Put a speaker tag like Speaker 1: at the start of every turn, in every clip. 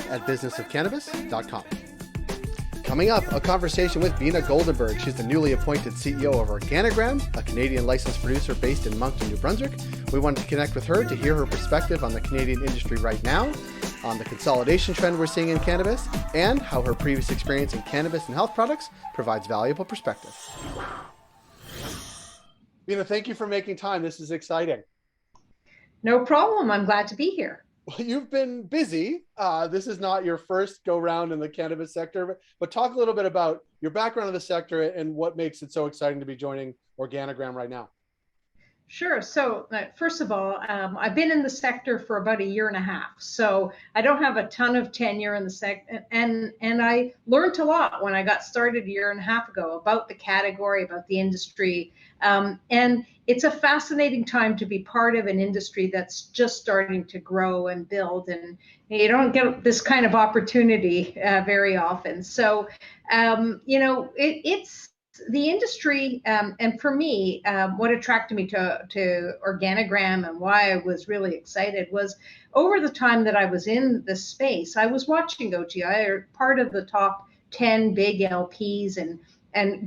Speaker 1: at businessofcannabis.com. Coming up, a conversation with Beena Goldenberg. She's the newly appointed CEO of Organigram, a Canadian licensed producer based in Moncton, New Brunswick. We wanted to connect with her to hear her perspective on the Canadian industry right now, on the consolidation trend we're seeing in cannabis, and how her previous experience in cannabis and health products provides valuable perspective. Beena, thank you for making time. This is exciting.
Speaker 2: No problem. I'm glad to be here.
Speaker 1: Well, you've been busy. This is not your first go round in the cannabis sector, but talk a little bit about your background in the sector and what makes it so exciting to be joining Organigram right now.
Speaker 2: Sure. So first of all, I've been in the sector for about a year and a half. So I don't have a ton of tenure in the sector. And I learned a lot when I got started a year and a half ago about the category, about the industry. And it's a fascinating time to be part of an industry that's just starting to grow and build. And you don't get this kind of opportunity very often. So, it's the industry, and for me, what attracted me to Organigram and why I was really excited was over the time that I was in the space, I was watching OGI, or part of the top 10 big LPs and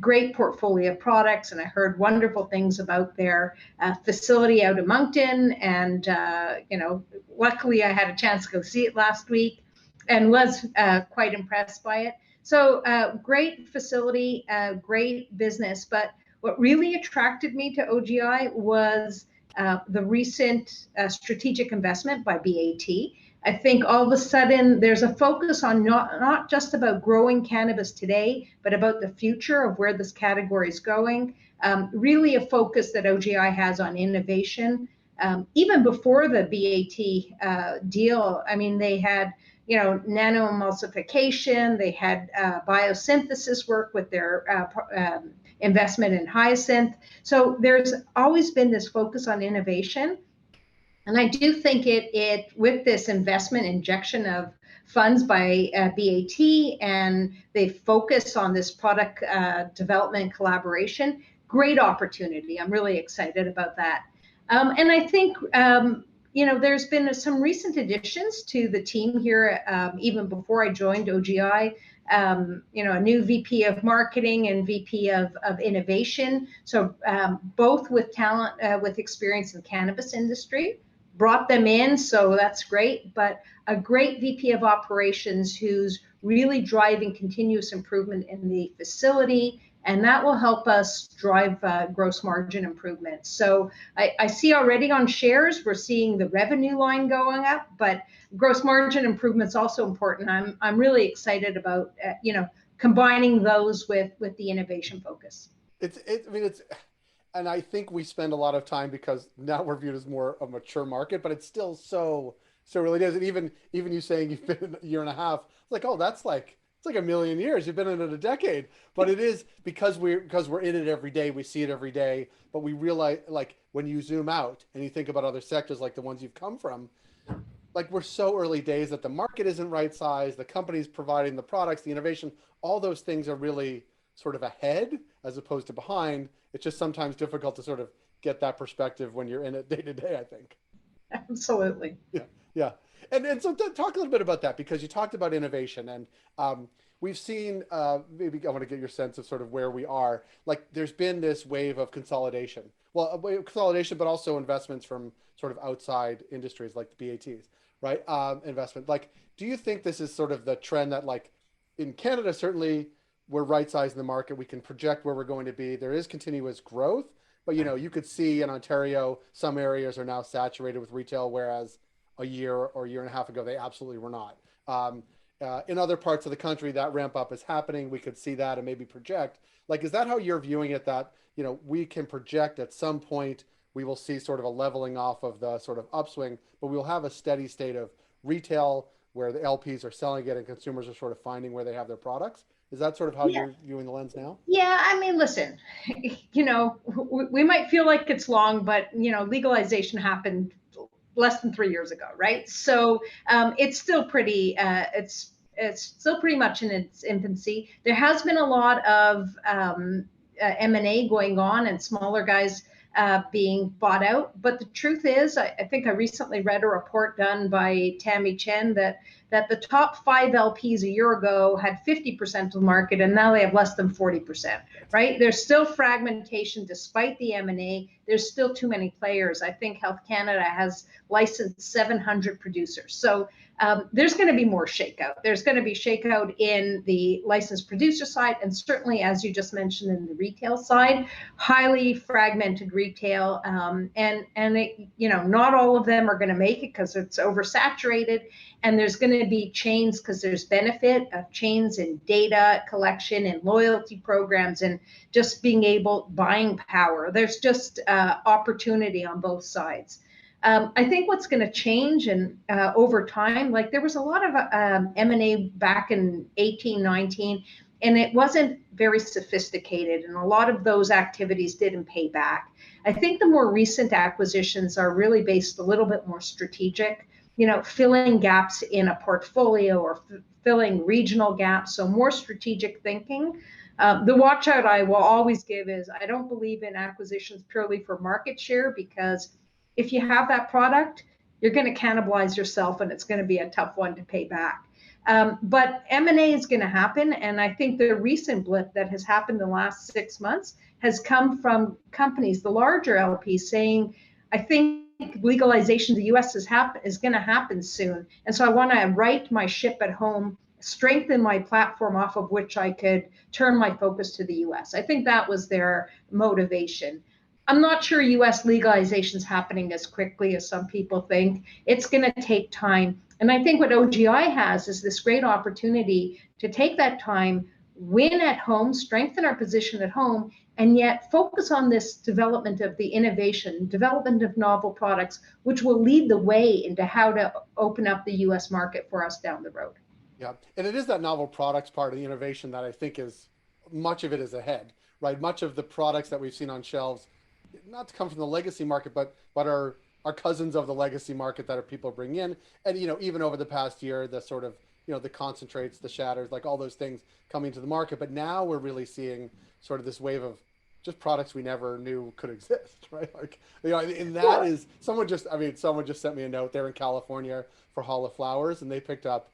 Speaker 2: great portfolio of products. And I heard wonderful things about their facility out of Moncton. And, luckily I had a chance to go see it last week and was quite impressed by it. So great facility, great business. But what really attracted me to OGI was the recent strategic investment by BAT. I think all of a sudden there's a focus on not just about growing cannabis today, but about the future of where this category is going. Really a focus that OGI has on innovation. Even before the BAT deal, I mean, they had nano-emulsification, they had biosynthesis work with their investment in Hyacinth. So there's always been this focus on innovation. And I do think it with this investment injection of funds by BAT and they focus on this product development collaboration, great opportunity. I'm really excited about that. And I think there's been some recent additions to the team here, even before I joined OGI, a new VP of marketing and VP of innovation. So both with talent, with experience in the cannabis industry, brought them in. So that's great. But a great VP of operations who's really driving continuous improvement in the facility. And that will help us drive gross margin improvement. So I see already on shares, we're seeing the revenue line going up, but gross margin improvement is also important. I'm really excited about combining those with the innovation focus.
Speaker 1: And I think we spend a lot of time because now we're viewed as more a mature market, but it's still so really is. And even you saying you've been a year and a half, it's like, oh, it's like a million years. You've been in it a decade, but it is because we're in it every day. We see it every day, but we realize, like, when you zoom out and you think about other sectors, like the ones you've come from, like, we're so early days that the market isn't right size. The companies providing the products, the innovation, all those things are really sort of ahead as opposed to behind. It's just sometimes difficult to sort of get that perspective when you're in it day to day, I think.
Speaker 2: Absolutely.
Speaker 1: Yeah. And so talk a little bit about that, because you talked about innovation and we've seen, maybe I want to get your sense of sort of where we are. Like, there's been this wave of consolidation. Well, a wave of consolidation, but also investments from sort of outside industries like the BATs, right? Investment. Like, do you think this is sort of the trend that, like, in Canada, certainly we're right-sizing the market. We can project where we're going to be. There is continuous growth, but, you could see in Ontario, some areas are now saturated with retail, whereas a year or a year and a half ago, they absolutely were not. In other parts of the country, that ramp up is happening. We could see that and maybe project. Like, is that how you're viewing it, that, we can project at some point we will see sort of a leveling off of the sort of upswing, but we'll have a steady state of retail where the LPs are selling it and consumers are sort of finding where they have their products? Is that sort of how you're viewing the lens now?
Speaker 2: Yeah, I mean, listen, we might feel like it's long, but, legalization happened less than 3 years ago, right? So it's still pretty, it's still pretty much in its infancy. There has been a lot of M&A going on, and smaller guys being bought out. But the truth is, I think I recently read a report done by Tammy Chen that the top 5 LPs a year ago had 50% of the market, and now they have less than 40%, right? There's still fragmentation despite the M&A. There's still too many players. I think Health Canada has licensed 700 producers. So there's going to be more shakeout. There's going to be shakeout in the licensed producer side, and certainly, as you just mentioned, in the retail side, highly fragmented retail. And it, not all of them are going to make it because it's oversaturated. And there's going to be chains because there's benefit of chains in data collection and loyalty programs and just being buying power. There's just opportunity on both sides. I think what's going to change and over time, like there was a lot of M&A back in 18, 19, and it wasn't very sophisticated, and a lot of those activities didn't pay back. I think the more recent acquisitions are really based a little bit more strategic, filling gaps in a portfolio or filling regional gaps, so more strategic thinking. The watch out I will always give is I don't believe in acquisitions purely for market share, because if you have that product, you're going to cannibalize yourself, and it's going to be a tough one to pay back. But M&A is going to happen, and I think the recent blip that has happened the last 6 months has come from companies, the larger LPs, saying, I think legalization in the US is going to happen soon, and so I want to right my ship at home, strengthen my platform off of which I could turn my focus to the US. I think that was their motivation. I'm not sure US legalization is happening as quickly as some people think. It's going to take time. And I think what OGI has is this great opportunity to take that time, win at home, strengthen our position at home, and yet focus on this development of the innovation, development of novel products, which will lead the way into how to open up the US market for us down the road.
Speaker 1: Yeah, and it is that novel products part of the innovation that I think is, much of it is ahead, right? Much of the products that we've seen on shelves, not to come from the legacy market, but are cousins of the legacy market that are people bring in. And, even over the past year, the sort of, the concentrates, the shatters, like all those things coming to the market. But now we're really seeing sort of this wave of just products we never knew could exist, right? Like, and that is, someone just sent me a note. They're in California for Hall of Flowers, and they picked up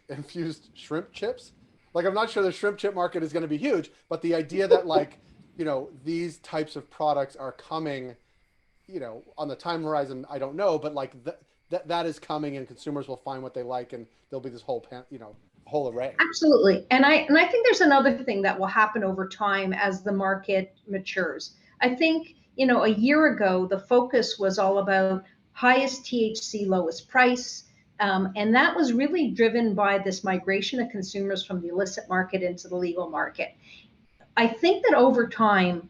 Speaker 1: infused shrimp chips. Like, I'm not sure the shrimp chip market is going to be huge, but the idea that these types of products are coming, on the time horizon, I don't know, but like that is coming, and consumers will find what they like, and there'll be this whole whole array.
Speaker 2: Absolutely. And I think there's another thing that will happen over time as the market matures. I think, a year ago, the focus was all about highest THC, lowest price. And that was really driven by this migration of consumers from the illicit market into the legal market. I think that over time,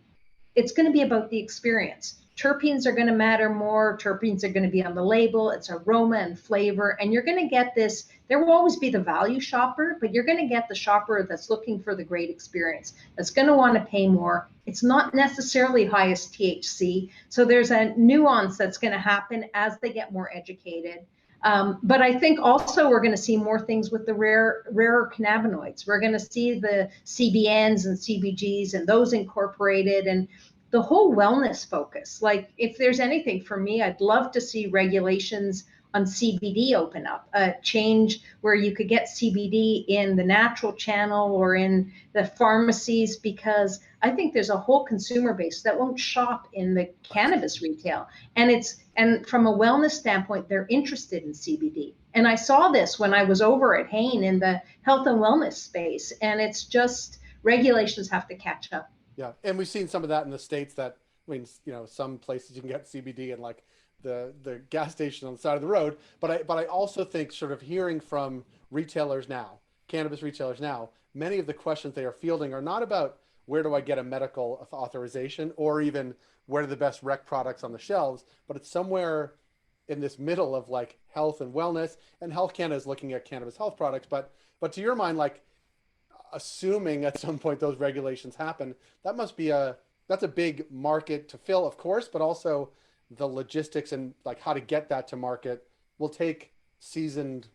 Speaker 2: it's going to be about the experience. Terpenes are going to matter more. Terpenes are going to be on the label. It's aroma and flavor. And you're going to get this. There will always be the value shopper, but you're going to get the shopper that's looking for the great experience, that's going to want to pay more. It's not necessarily highest THC. So there's a nuance that's going to happen as they get more educated. But I think also we're going to see more things with the rarer cannabinoids. We're going to see the CBNs and CBGs and those incorporated, and the whole wellness focus. Like, if there's anything for me, I'd love to see regulations on CBD open up, a change where you could get CBD in the natural channel or in the pharmacies, because I think there's a whole consumer base that won't shop in the cannabis retail. And from a wellness standpoint, they're interested in CBD. And I saw this when I was over at Hain in the health and wellness space, and it's just regulations have to catch up.
Speaker 1: Yeah, and we've seen some of that in the States. That, I mean, some places you can get CBD in like the gas station on the side of the road. But I also think, sort of hearing from retailers now, cannabis retailers now, many of the questions they are fielding are not about where do I get a medical authorization, or even where are the best rec products on the shelves, but it's somewhere in this middle of like health and wellness. And Health Canada is looking at cannabis health products. But to your mind, like, assuming at some point those regulations happen, that's a big market to fill, of course, but also the logistics and like how to get that to market will take seasoned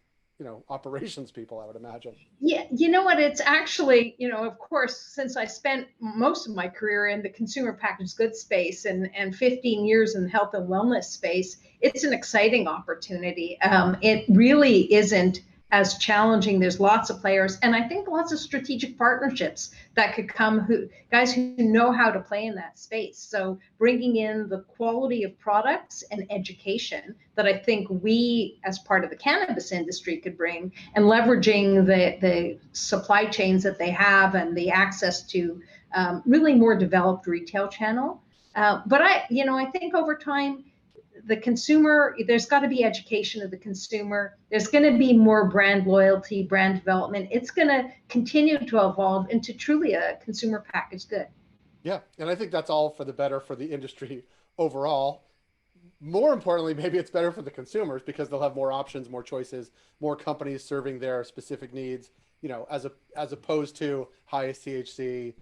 Speaker 1: operations people, I would imagine.
Speaker 2: Yeah, you know what? It's actually, of course, since I spent most of my career in the consumer packaged goods space and 15 years in the health and wellness space, it's an exciting opportunity. It really isn't as challenging. There's lots of players, and I think lots of strategic partnerships that could come, guys who know how to play in that space. So bringing in the quality of products and education that I think we, as part of the cannabis industry, could bring, and leveraging the supply chains that they have and the access to really more developed retail channel. But I think over time, the consumer, there's got to be education of the consumer. There's going to be more brand loyalty, brand development. It's going to continue to evolve into truly a consumer packaged good.
Speaker 1: Yeah, and I think that's all for the better for the industry overall. More importantly, maybe it's better for the consumers because they'll have more options, more choices, more companies serving their specific needs, as opposed to highest THC,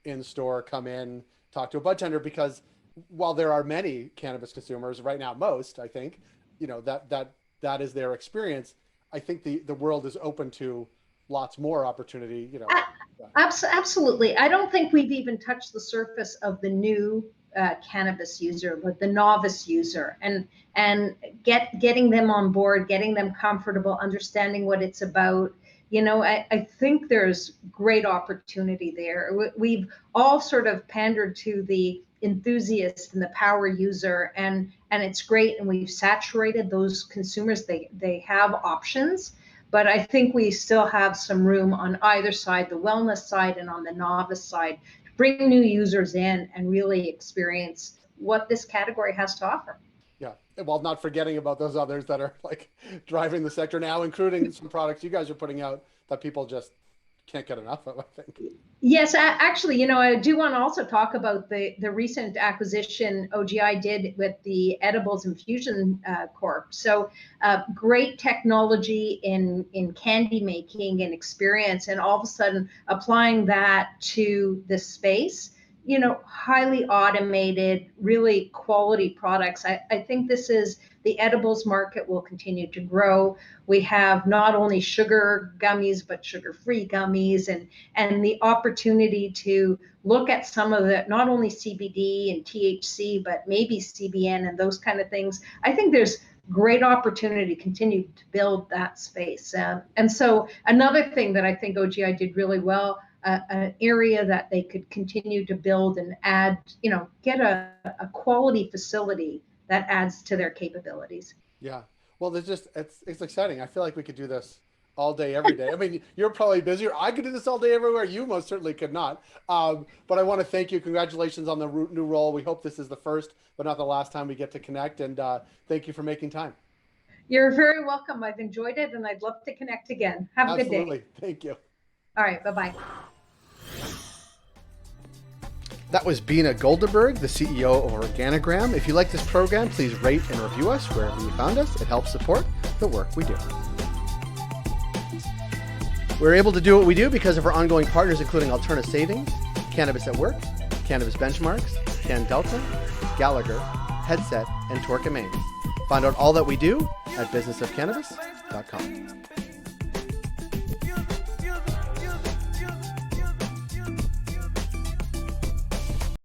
Speaker 1: in store, come in, talk to a bud tender, because while there are many cannabis consumers right now, most, I think, that is their experience. I think the world is open to lots more opportunity,
Speaker 2: Absolutely. I don't think we've even touched the surface of the new cannabis user, but the novice user, and getting them on board, getting them comfortable, understanding what it's about. I think there's great opportunity there. We've all sort of pandered to the enthusiast and the power user, and it's great, and we've saturated those consumers. They have options, but I think we still have some room on either side, the wellness side and on the novice side, to bring new users in and really experience what this category has to offer.
Speaker 1: Yeah, while not forgetting about those others that are like driving the sector now, including some products you guys are putting out that people just can't get enough of, I think.
Speaker 2: Yes, actually, I do want to also talk about the recent acquisition OGI did with the Edibles Infusion Corp. So great technology in candy making and experience, and all of a sudden applying that to the space, highly automated, really quality products. I think the edibles market will continue to grow. We have not only sugar gummies, but sugar-free gummies, and the opportunity to look at some of the, not only CBD and THC, but maybe CBN and those kind of things. I think there's great opportunity to continue to build that space. And so another thing that I think OGI did really well, an area that they could continue to build and add, get a quality facility that adds to their capabilities.
Speaker 1: Yeah. Well, it's exciting. I feel like we could do this all day, every day. I mean, you're probably busier. I could do this all day everywhere. You most certainly could not. But I want to thank you. Congratulations on the new role. We hope this is the first, but not the last time we get to connect. And thank you for making time.
Speaker 2: You're very welcome. I've enjoyed it, and I'd love to connect again. Have a good day.
Speaker 1: Absolutely. Thank you.
Speaker 2: All right. Bye-bye.
Speaker 1: That was Beena Goldenberg, the CEO of Organigram. If you like this program, please rate and review us wherever you found us. It helps support the work we do. We're able to do what we do because of our ongoing partners, including Alterna Savings, Cannabis at Work, Cannabis Benchmarks, Can Delta, Gallagher, Headset, and Torque Mains. Find out all that we do at businessofcannabis.com.